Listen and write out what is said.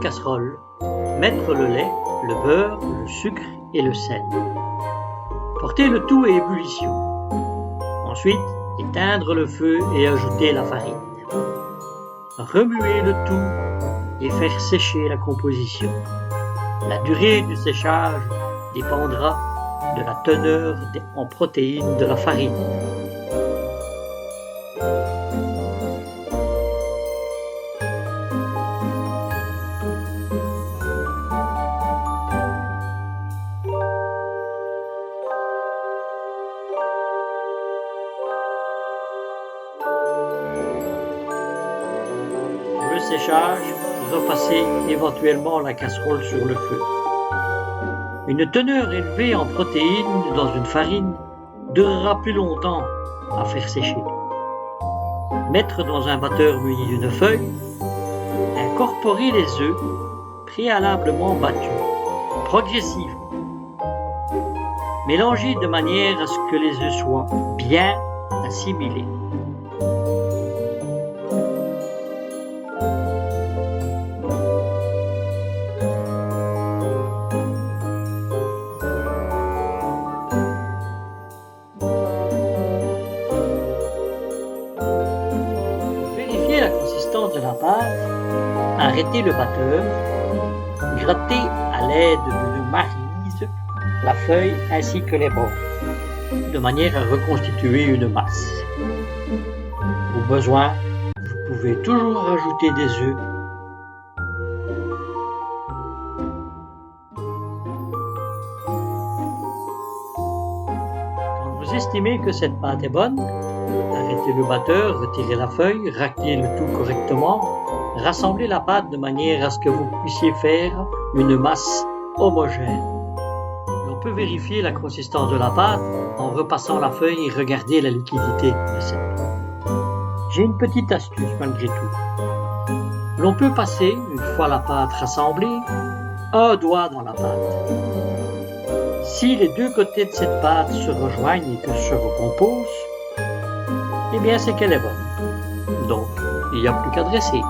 casserole, mettre le lait, le beurre, le sucre et le sel. Porter le tout à ébullition. Ensuite, éteindre le feu et ajouter la farine. Remuer le tout et faire sécher la composition. La durée du séchage dépendra de la teneur en protéines de la farine. Pour le séchage, repassez éventuellement la casserole sur le feu. Une teneur élevée en protéines dans une farine durera plus longtemps à faire sécher. Mettre dans un batteur muni d'une feuille, incorporer les œufs préalablement battus, progressivement. Mélanger de manière à ce que les œufs soient bien assimilés. Vérifiez la consistance de la pâte, arrêtez le batteur, grattez à l'aide d'une maryse la feuille ainsi que les bords, de manière à reconstituer une masse. Au besoin, vous pouvez toujours rajouter des œufs. Quand vous estimez que cette pâte est bonne, arrêtez le batteur, retirez la feuille, raclez le tout correctement, rassemblez la pâte de manière à ce que vous puissiez faire une masse homogène. On peut vérifier la consistance de la pâte en repassant la feuille et regarder la liquidité de cette pâte. J'ai une petite astuce malgré tout. L'on peut passer, une fois la pâte rassemblée, un doigt dans la pâte. Si les deux côtés de cette pâte se rejoignent et que se recomposent, eh bien c'est qu'elle est bonne. Donc, il n'y a plus qu'à dresser.